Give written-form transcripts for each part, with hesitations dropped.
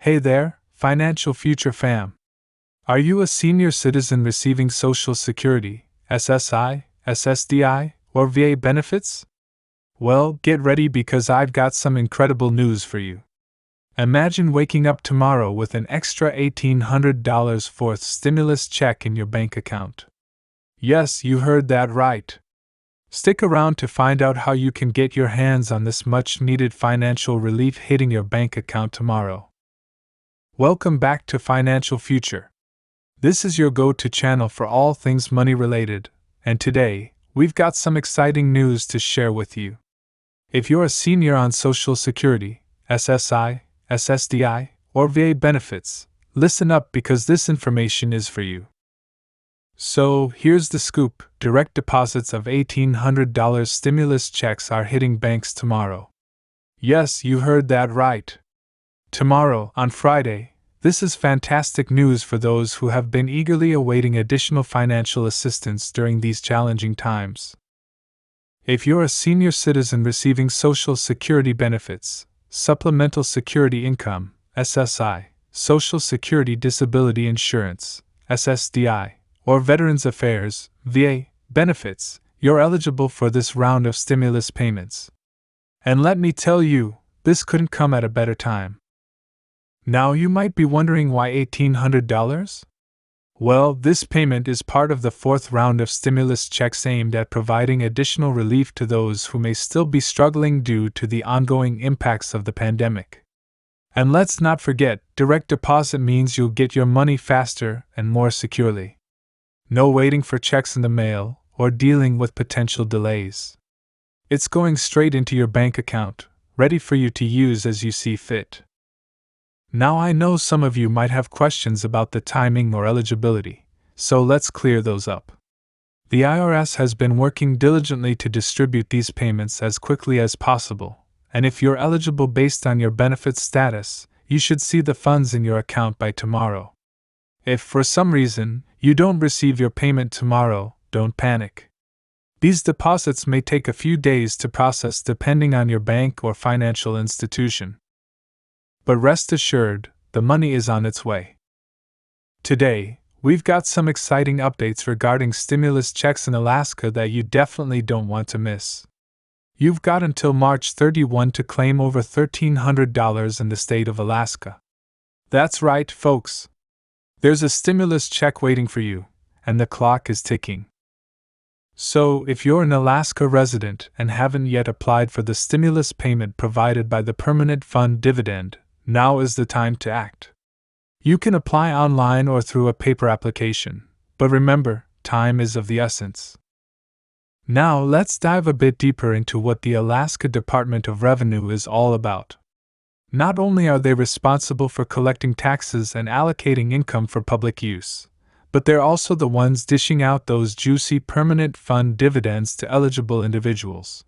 Hey there, Financial Future fam. Are you a senior citizen receiving Social Security, SSI, SSDI, or VA benefits? Well, get ready because I've got some incredible news for you. Imagine waking up tomorrow with an extra $1,800 fourth stimulus check in your bank account. Yes, you heard that right. Stick around to find out how you can get your hands on this much-needed financial relief hitting your bank account tomorrow. Welcome back to Financial Future. This is your go-to channel for all things money-related, and today, we've got some exciting news to share with you. If you're a senior on Social Security, SSI, SSDI, or VA benefits, listen up because this information is for you. So, here's the scoop: direct deposits of $1,800 stimulus checks are hitting banks tomorrow. Yes, you heard that right. Tomorrow, on Friday, this is fantastic news for those who have been eagerly awaiting additional financial assistance during these challenging times. If you're a senior citizen receiving Social Security benefits, Supplemental Security Income, SSI, Social Security Disability Insurance, SSDI, or Veterans Affairs, VA, benefits, you're eligible for this round of stimulus payments. And let me tell you, this couldn't come at a better time. Now you might be wondering why $1,800? Well, this payment is part of the fourth round of stimulus checks aimed at providing additional relief to those who may still be struggling due to the ongoing impacts of the pandemic. And let's not forget, direct deposit means you'll get your money faster and more securely. No waiting for checks in the mail or dealing with potential delays. It's going straight into your bank account, ready for you to use as you see fit. Now I know some of you might have questions about the timing or eligibility, so let's clear those up. The IRS has been working diligently to distribute these payments as quickly as possible, and if you're eligible based on your benefit status, you should see the funds in your account by tomorrow. If for some reason you don't receive your payment tomorrow, don't panic. These deposits may take a few days to process depending on your bank or financial institution. But rest assured, the money is on its way. Today, we've got some exciting updates regarding stimulus checks in Alaska that you definitely don't want to miss. You've got until March 31 to claim over $1,300 in the state of Alaska. That's right, folks. There's a stimulus check waiting for you, and the clock is ticking. So, if you're an Alaska resident and haven't yet applied for the stimulus payment provided by the Permanent Fund Dividend, now is the time to act. You can apply online or through a paper application, but remember, time is of the essence. Now let's dive a bit deeper into what the Alaska Department of Revenue is all about. Not only are they responsible for collecting taxes and allocating income for public use, but they're also the ones dishing out those juicy permanent fund dividends to eligible individuals.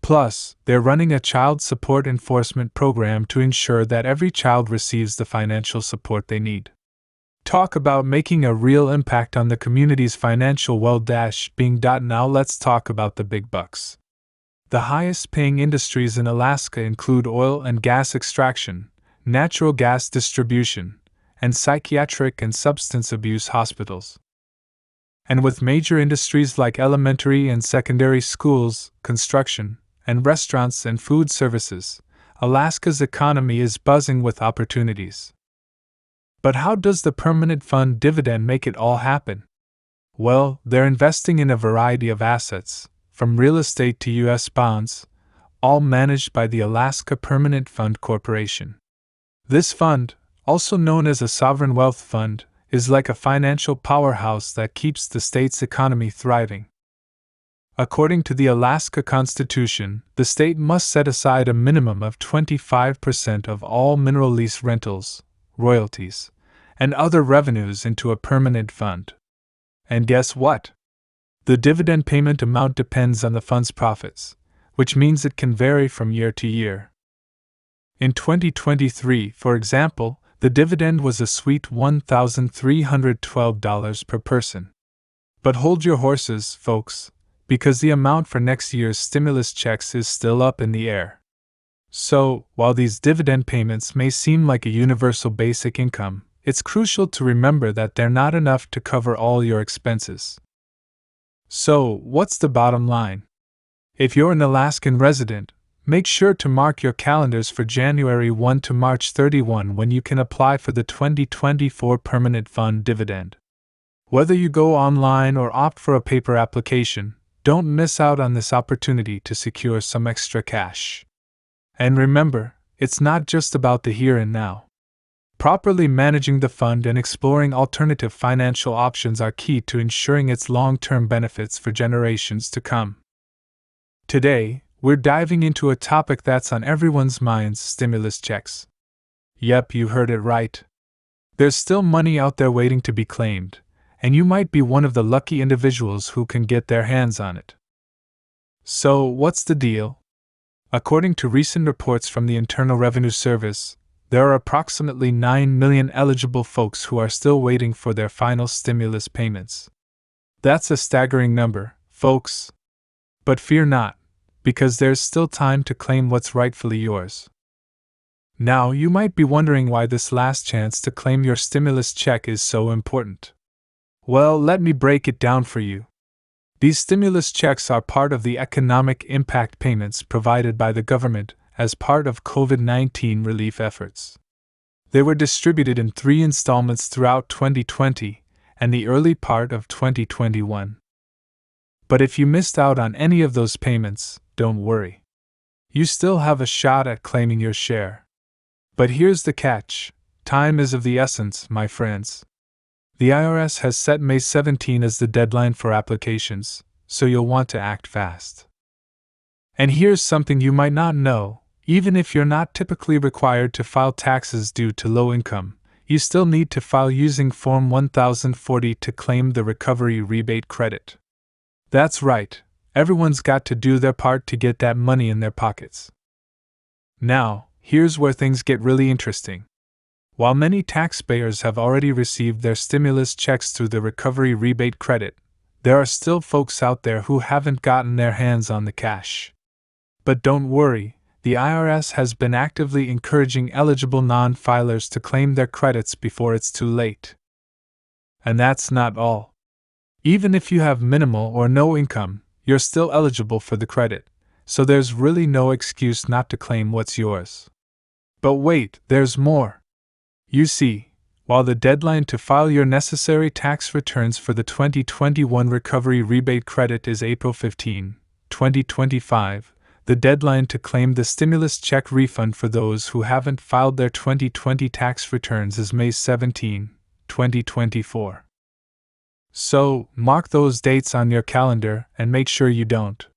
Plus, they're running a child support enforcement program to ensure that every child receives the financial support they need. Talk about making a real impact on the community's financial well-being. Now let's talk about the big bucks. The highest paying industries in Alaska include oil and gas extraction, natural gas distribution, and psychiatric and substance abuse hospitals. And with major industries like elementary and secondary schools, construction, and restaurants and food services, Alaska's economy is buzzing with opportunities. But how does the Permanent Fund Dividend make it all happen? Well, they're investing in a variety of assets, from real estate to U.S. bonds, all managed by the Alaska Permanent Fund Corporation. This fund, also known as a sovereign wealth fund, is like a financial powerhouse that keeps the state's economy thriving. According to the Alaska Constitution, the state must set aside a minimum of 25% of all mineral lease rentals, royalties, and other revenues into a permanent fund. And guess what? The dividend payment amount depends on the fund's profits, which means it can vary from year to year. In 2023, for example, the dividend was a sweet $1,312 per person. But hold your horses, folks, because the amount for next year's stimulus checks is still up in the air. So, while these dividend payments may seem like a universal basic income, it's crucial to remember that they're not enough to cover all your expenses. So, what's the bottom line? If you're an Alaskan resident, make sure to mark your calendars for January 1 to March 31 when you can apply for the 2024 Permanent Fund dividend. Whether you go online or opt for a paper application, don't miss out on this opportunity to secure some extra cash. And remember, it's not just about the here and now. Properly managing the fund and exploring alternative financial options are key to ensuring its long-term benefits for generations to come. Today, we're diving into a topic that's on everyone's minds: stimulus checks. Yep, you heard it right. There's still money out there waiting to be claimed, and you might be one of the lucky individuals who can get their hands on it. So, what's the deal? According to recent reports from the Internal Revenue Service, there are approximately 9 million eligible folks who are still waiting for their final stimulus payments. That's a staggering number, folks. But fear not, because there's still time to claim what's rightfully yours. Now, you might be wondering why this last chance to claim your stimulus check is so important. Well, let me break it down for you. These stimulus checks are part of the economic impact payments provided by the government as part of COVID-19 relief efforts. They were distributed in 3 installments throughout 2020 and the early part of 2021. But if you missed out on any of those payments, don't worry. You still have a shot at claiming your share. But here's the catch: time is of the essence, my friends. The IRS has set May 17 as the deadline for applications, so you'll want to act fast. And here's something you might not know: even if you're not typically required to file taxes due to low income, you still need to file using Form 1040 to claim the Recovery Rebate Credit. That's right, everyone's got to do their part to get that money in their pockets. Now, here's where things get really interesting. While many taxpayers have already received their stimulus checks through the Recovery Rebate Credit, there are still folks out there who haven't gotten their hands on the cash. But don't worry, the IRS has been actively encouraging eligible non-filers to claim their credits before it's too late. And that's not all. Even if you have minimal or no income, you're still eligible for the credit, so there's really no excuse not to claim what's yours. But wait, there's more. You see, while the deadline to file your necessary tax returns for the 2021 Recovery Rebate Credit is April 15, 2025, the deadline to claim the stimulus check refund for those who haven't filed their 2020 tax returns is May 17, 2024. So, mark those dates on your calendar and make sure you don't